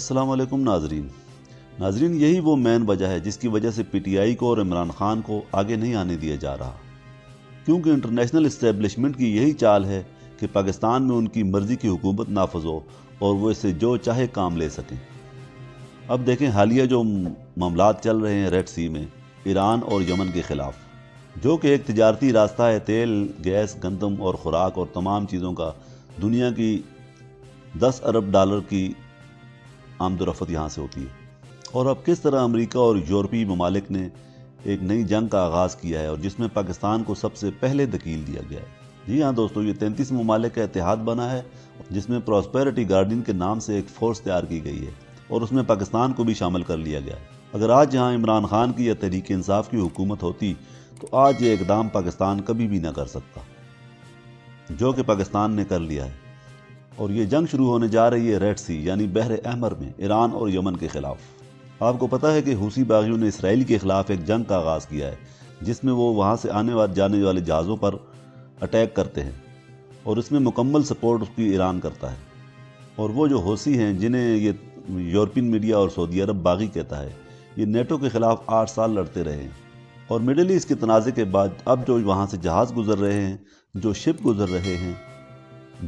السلام علیکم ناظرین یہی وہ مین وجہ ہے جس کی وجہ سے پی ٹی آئی کو اور عمران خان کو آگے نہیں آنے دیا جا رہا، کیونکہ انٹرنیشنل اسٹیبلشمنٹ کی یہی چال ہے کہ پاکستان میں ان کی مرضی کی حکومت نافذ ہو اور وہ اس سے جو چاہے کام لے سکیں۔ اب دیکھیں حالیہ جو معاملات چل رہے ہیں ریڈ سی میں ایران اور یمن کے خلاف، جو کہ ایک تجارتی راستہ ہے، تیل، گیس، گندم اور خوراک اور تمام چیزوں کا، دنیا کی 10 ارب ڈالر کی آمد و رفت یہاں سے ہوتی ہے۔ اور اب کس طرح امریکہ اور یورپی ممالک نے ایک نئی جنگ کا آغاز کیا ہے اور جس میں پاکستان کو سب سے پہلے دخیل دیا گیا ہے۔ جی ہاں دوستو، یہ 33 ممالک کا اتحاد بنا ہے جس میں پراسپیرٹی گارڈین کے نام سے ایک فورس تیار کی گئی ہے اور اس میں پاکستان کو بھی شامل کر لیا گیا ہے۔ اگر آج یہاں عمران خان کی یا تحریک انصاف کی حکومت ہوتی تو آج یہ اقدام پاکستان کبھی بھی نہ کر سکتا، جو کہ پاکستان نے کر لیا ہے۔ اور یہ جنگ شروع ہونے جا رہی ہے ریڈ سی یعنی بحر احمر میں ایران اور یمن کے خلاف۔ آپ کو پتہ ہے کہ حوثی باغیوں نے اسرائیل کے خلاف ایک جنگ کا آغاز کیا ہے جس میں وہ وہاں سے آنے جانے والے جہازوں پر اٹیک کرتے ہیں اور اس میں مکمل سپورٹ اس کی ایران کرتا ہے۔ اور وہ جو حوثی ہیں جنہیں یہ یورپین میڈیا اور سعودی عرب باغی کہتا ہے، یہ نیٹو کے خلاف 8 سال لڑتے رہے ہیں۔ اور مڈل ایسٹ کے تنازع کے بعد اب جو وہاں سے جہاز گزر رہے ہیں، جو شپ گزر رہے ہیں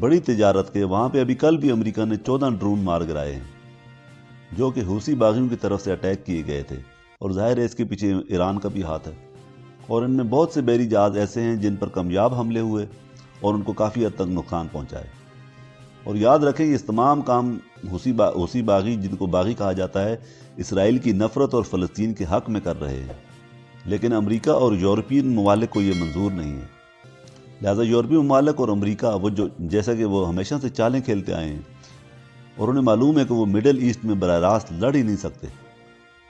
بڑی تجارت کے، وہاں پہ ابھی کل بھی امریکہ نے 14 ڈرون مار گرائے ہیں جو کہ حوثی باغیوں کی طرف سے اٹیک کیے گئے تھے، اور ظاہر ہے اس کے پیچھے ایران کا بھی ہاتھ ہے۔ اور ان میں بہت سے بحری جہاز ایسے ہیں جن پر کامیاب حملے ہوئے اور ان کو کافی حد تک نقصان پہنچائے۔ اور یاد رکھیں یہ تمام کام حوثی باغی، جن کو باغی کہا جاتا ہے، اسرائیل کی نفرت اور فلسطین کے حق میں کر رہے ہیں، لیکن امریکہ اور یورپین ممالک کو یہ منظور نہیں ہے۔ لہٰذا یورپی ممالک اور امریکہ جیسا کہ وہ ہمیشہ سے چالیں کھیلتے آئے ہیں اور انہیں معلوم ہے کہ وہ مڈل ایسٹ میں براہ راست لڑ ہی نہیں سکتے،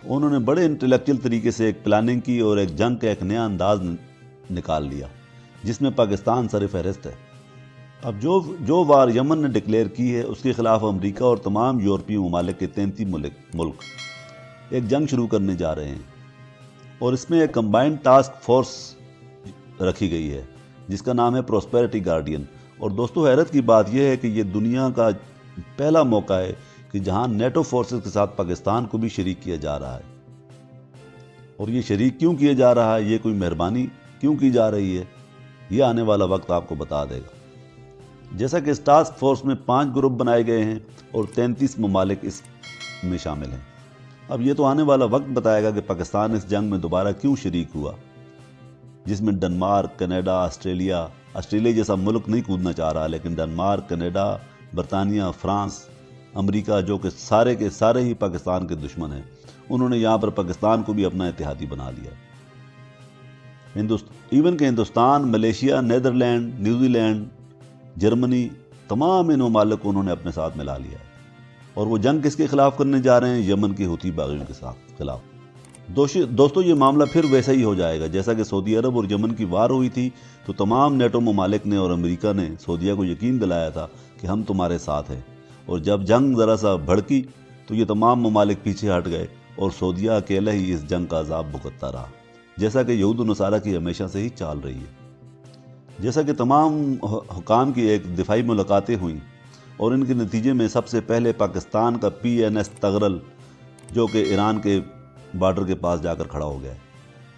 انہوں نے بڑے انٹلیکچل طریقے سے ایک پلاننگ کی اور ایک جنگ کا ایک نیا انداز نکال لیا جس میں پاکستان سر فہرست ہے۔ اب جو وار یمن نے ڈکلیئر کی ہے اس کے خلاف امریکہ اور تمام یورپی ممالک کے 33 ملک ایک جنگ شروع کرنے جا رہے ہیں، اور اس میں ایک کمبائنڈ ٹاسک فورس رکھی گئی ہے جس کا نام ہے پراسپیرٹی گارڈین۔ اور دوستو حیرت کی بات یہ ہے کہ یہ دنیا کا پہلا موقع ہے کہ جہاں نیٹو فورسز کے ساتھ پاکستان کو بھی شریک کیا جا رہا ہے۔ اور یہ شریک کیوں کیا جا رہا ہے، یہ کوئی مہربانی کیوں کی جا رہی ہے، یہ آنے والا وقت آپ کو بتا دے گا۔ جیسا کہ اس ٹاسک فورس میں 5 گروپ بنائے گئے ہیں اور 33 ممالک اس میں شامل ہیں۔ اب یہ تو آنے والا وقت بتائے گا کہ پاکستان اس جنگ میں دوبارہ کیوں شریک ہوا، جس میں ڈنمارک، کینیڈا، آسٹریلیا جیسا ملک نہیں کودنا چاہ رہا، لیکن ڈنمارک، کینیڈا، برطانیہ، فرانس، امریکہ، جو کہ سارے کے سارے ہی پاکستان کے دشمن ہیں، انہوں نے یہاں پر پاکستان کو بھی اپنا اتحادی بنا لیا۔ ایون کہ Hindustan, Malaysia, Netherland, New Zealand, Germany, تمام ان ممالک کو انہوں نے اپنے ساتھ ملا لیا ہے۔ اور وہ جنگ کس کے خلاف کرنے جا رہے ہیں؟ یمن کے حوثی باغیوں کے خلاف۔ دوستو یہ معاملہ پھر ویسا ہی ہو جائے گا جیسا کہ سعودی عرب اور یمن کی وار ہوئی تھی تو تمام نیٹو ممالک نے اور امریکہ نے سعودیہ کو یقین دلایا تھا کہ ہم تمہارے ساتھ ہیں، اور جب جنگ ذرا سا بھڑکی تو یہ تمام ممالک پیچھے ہٹ گئے اور سعودیہ اکیلا ہی اس جنگ کا عذاب بھگتتا رہا، جیسا کہ یہود و نصارہ کی ہمیشہ سے ہی چال رہی ہے۔ جیسا کہ تمام حکام کی ایک دفاعی ملاقاتیں ہوئیں اور ان کے نتیجے میں سب سے پہلے پاکستان کا PNS تغرل، جو کہ ایران کے بارڈر کے پاس جا کر کھڑا ہو گیا ہے،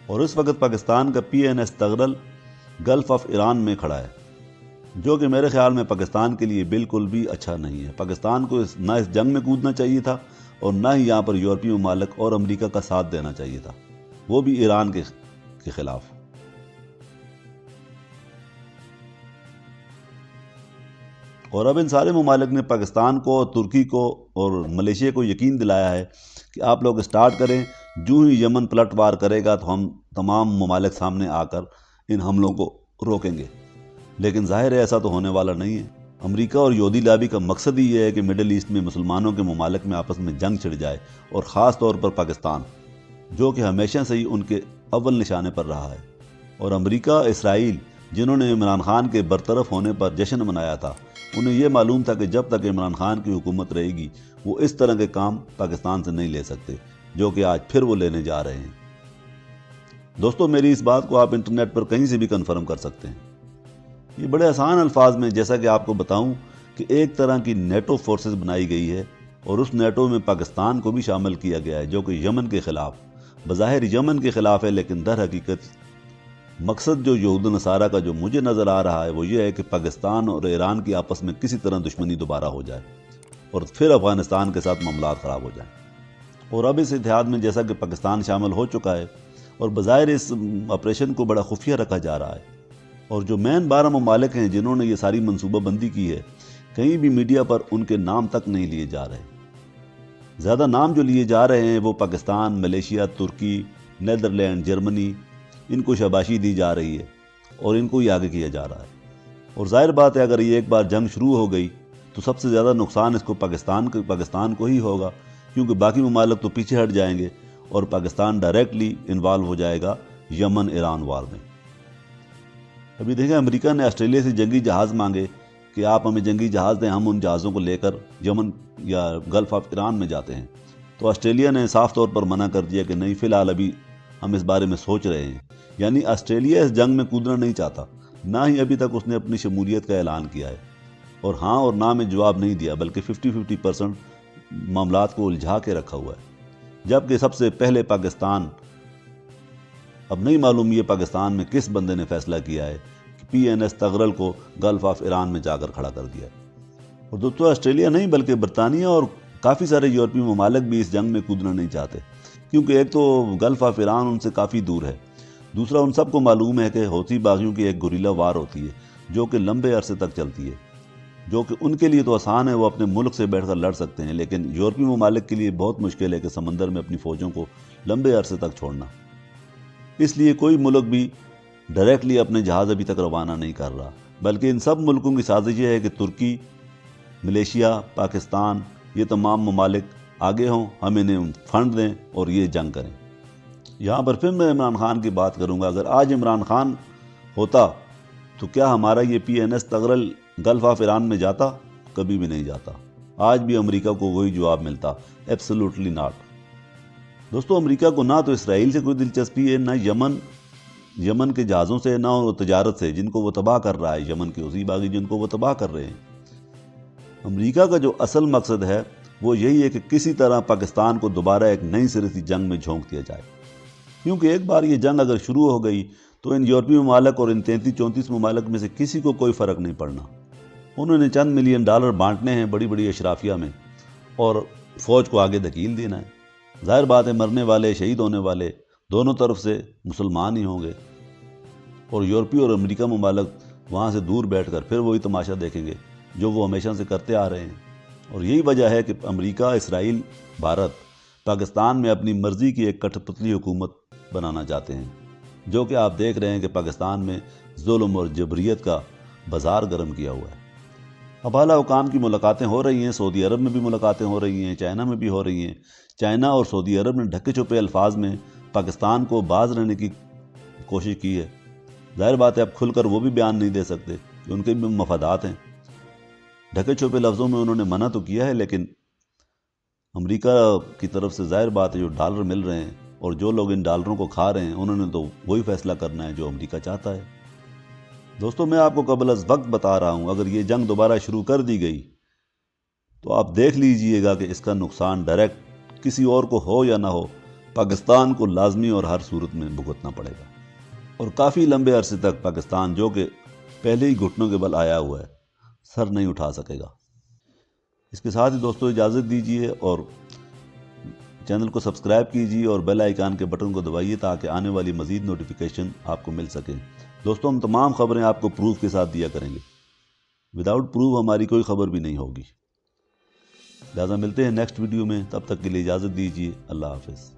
اور اس وقت پاکستان کا PNS Tughril golf of Iran میں کھڑا ہے، جو کہ میرے خیال میں پاکستان کے لیے بالکل بھی اچھا نہیں ہے۔ پاکستان کو نہ اس جنگ میں کودنا چاہیے تھا اور نہ ہی یہاں پر یورپی ممالک اور امریکہ کا ساتھ دینا چاہیے تھا، وہ بھی ایران کے خلاف۔ اور اب ان سارے ممالک نے پاکستان کو، ترکی کو اور ملیشیا کو یقین دلایا ہے کہ آپ لوگ اسٹارٹ کریں، جو ہی یمن پلٹ وار کرے گا تو ہم تمام ممالک سامنے آ کر ان حملوں کو روکیں گے۔ لیکن ظاہر ہے ایسا تو ہونے والا نہیں ہے۔ امریکہ اور یہودی لابی کا مقصد ہی یہ ہے کہ مڈل ایسٹ میں مسلمانوں کے ممالک میں آپس میں جنگ چھڑ جائے، اور خاص طور پر پاکستان، جو کہ ہمیشہ سے ہی ان کے اول نشانے پر رہا ہے۔ اور امریکہ، اسرائیل، جنہوں نے عمران خان کے برطرف ہونے پر جشن منایا تھا، انہیں یہ معلوم تھا کہ جب تک عمران خان کی حکومت رہے گی وہ اس طرح کے کام پاکستان سے نہیں لے سکتے، جو کہ آج پھر وہ لینے جا رہے ہیں۔ دوستو میری اس بات کو آپ انٹرنیٹ پر کہیں سے بھی کنفرم کر سکتے ہیں۔ یہ بڑے آسان الفاظ میں جیسا کہ آپ کو بتاؤں کہ ایک طرح کی نیٹو فورسز بنائی گئی ہے اور اس نیٹو میں پاکستان کو بھی شامل کیا گیا ہے، جو کہ یمن کے خلاف، بظاہر یمن کے خلاف ہے، لیکن در حقیقت مقصد جو یہود و نصارہ کا جو مجھے نظر آ رہا ہے وہ یہ ہے کہ پاکستان اور ایران کی آپس میں کسی طرح دشمنی دوبارہ ہو جائے اور پھر افغانستان کے ساتھ معاملات خراب ہو جائیں۔ اور اب اس اتحاد میں جیسا کہ پاکستان شامل ہو چکا ہے اور بظاہر اس آپریشن کو بڑا خفیہ رکھا جا رہا ہے، اور جو مین 12 ممالک ہیں جنہوں نے یہ ساری منصوبہ بندی کی ہے، کہیں بھی میڈیا پر ان کے نام تک نہیں لیے جا رہے۔ زیادہ نام جو لیے جا رہے ہیں وہ پاکستان، ملیشیا، ترکی، نیدرلینڈ، جرمنی، ان کو شاباشی دی جا رہی ہے اور ان کو ہی آگے کیا جا رہا ہے۔ اور ظاہر بات ہے اگر یہ ایک بار جنگ شروع ہو گئی تو سب سے زیادہ نقصان اس کو پاکستان کو ہی ہوگا، کیونکہ باقی ممالک تو پیچھے ہٹ جائیں گے اور پاکستان ڈائریکٹلی انوالو ہو جائے گا یمن ایران وار میں۔ ابھی دیکھیں امریکہ نے آسٹریلیا سے جنگی جہاز مانگے کہ آپ ہمیں جنگی جہاز دیں، ہم ان جہازوں کو لے کر یمن یا گلف آف ایران میں جاتے ہیں، تو آسٹریلیا نے صاف طور پر منع کر دیا کہ نہیں، فی الحال ابھی ہم اس بارے میں سوچ رہے ہیں۔ یعنی آسٹریلیا اس جنگ میں کودنا نہیں چاہتا، نہ ہی ابھی تک اس نے اپنی شمولیت کا اعلان کیا ہے، اور ہاں اور نہ میں جواب نہیں دیا، بلکہ 50-50% معاملات کو الجھا کے رکھا ہوا ہے۔ جبکہ سب سے پہلے پاکستان، اب نہیں معلوم یہ پاکستان میں کس بندے نے فیصلہ کیا ہے کہ PNS تغرل کو گلف آف ایران میں جا کر کھڑا کر دیا ہے۔ اور دوستو آسٹریلیا نہیں بلکہ برطانیہ اور کافی سارے یورپی ممالک بھی اس جنگ میں کودنا نہیں چاہتے، کیونکہ ایک تو گلف آف ایران ان سے کافی دور ہے، دوسرا ان سب کو معلوم ہے کہ حوثی باغیوں کی ایک گوریلا وار ہوتی ہے جو کہ لمبے عرصے تک چلتی ہے، جو کہ ان کے لیے تو آسان ہے، وہ اپنے ملک سے بیٹھ کر لڑ سکتے ہیں، لیکن یورپی ممالک کے لیے بہت مشکل ہے کہ سمندر میں اپنی فوجوں کو لمبے عرصے تک چھوڑنا۔ اس لیے کوئی ملک بھی ڈائریکٹلی اپنے جہاز ابھی تک روانہ نہیں کر رہا، بلکہ ان سب ملکوں کی سازش یہ ہے کہ ترکی، ملیشیا، پاکستان، یہ تمام ممالک آگے ہوں، ہم انہیں فنڈ دیں اور یہ جنگ کریں۔ یہاں پر پھر میں عمران خان کی بات کروں گا، اگر آج عمران خان ہوتا تو کیا ہمارا یہ PNS Tughril golf of Iran میں جاتا؟ کبھی بھی نہیں جاتا۔ آج بھی امریکہ کو وہی جواب ملتا، ایبسولوٹلی ناٹ۔ دوستو امریکہ کو نہ تو اسرائیل سے کوئی دلچسپی ہے، نہ یمن کے جہازوں سے، نہ وہ تجارت سے جن کو وہ تباہ کر رہا ہے، یمن کے حوثی باغی جن کو وہ تباہ کر رہے ہیں۔ امریکہ کا جو اصل مقصد ہے وہ یہی ہے کہ کسی طرح پاکستان کو دوبارہ ایک نئی سرے سے جنگ میں جھونک دیا جائے، کیونکہ ایک بار یہ جنگ اگر شروع ہو گئی تو ان یورپی ممالک اور ان 33-34 ممالک میں سے کسی کو کوئی فرق نہیں پڑنا۔ انہوں نے چند $1 ملین بانٹنے ہیں بڑی بڑی اشرافیہ میں اور فوج کو آگے دھکیل دینا ہے۔ ظاہر بات ہے مرنے والے، شہید ہونے والے دونوں طرف سے مسلمان ہی ہوں گے، اور یورپی اور امریکہ ممالک وہاں سے دور بیٹھ کر پھر وہی تماشا دیکھیں گے جو وہ ہمیشہ سے کرتے آ رہے ہیں۔ اور یہی وجہ ہے کہ امریکہ، اسرائیل، بھارت پاکستان میں اپنی مرضی کی ایک کٹھ پتلی حکومت بنانا چاہتے ہیں، جو کہ آپ دیکھ رہے ہیں کہ پاکستان میں ظلم اور جبریت کا بازار گرم کیا ہوا ہے۔ اب اعلیٰ حکام کی ملاقاتیں ہو رہی ہیں، سعودی عرب میں بھی ملاقاتیں ہو رہی ہیں، چائنا میں بھی ہو رہی ہیں۔ چائنا اور سعودی عرب نے ڈھکے چھپے الفاظ میں پاکستان کو باز رہنے کی کوشش کی ہے۔ ظاہر بات ہے اب کھل کر وہ بھی بیان نہیں دے سکتے کہ ان کے بھی مفادات ہیں۔ ڈھکے چھپے لفظوں میں انہوں نے منع تو کیا ہے، لیکن امریکہ کی طرف سے ظاہر بات ہے جو ڈالر مل رہے ہیں اور جو لوگ ان ڈالروں کو کھا رہے ہیں، انہوں نے تو وہی فیصلہ کرنا ہے جو امریکہ چاہتا ہے۔ دوستو میں آپ کو قبل از وقت بتا رہا ہوں، اگر یہ جنگ دوبارہ شروع کر دی گئی تو آپ دیکھ لیجئے گا کہ اس کا نقصان ڈائریکٹ کسی اور کو ہو یا نہ ہو، پاکستان کو لازمی اور ہر صورت میں بھگتنا پڑے گا، اور کافی لمبے عرصے تک پاکستان جو کہ پہلے ہی گھٹنوں کے بل آیا ہوا ہے، سر نہیں اٹھا سکے گا۔ اس کے ساتھ ہی دوستو اجازت دیجئے اور چینل کو سبسکرائب کیجئے اور بیل آئیکن کے بٹن کو دبائیے تاکہ آنے والی مزید نوٹیفیکیشن آپ کو مل سکے۔ دوستو ہم تمام خبریں آپ کو پروف کے ساتھ دیا کریں گے، وداؤٹ پروف ہماری کوئی خبر بھی نہیں ہوگی۔ لہٰذا ملتے ہیں نیکسٹ ویڈیو میں، تب تک کے لیے اجازت دیجیے، اللہ حافظ۔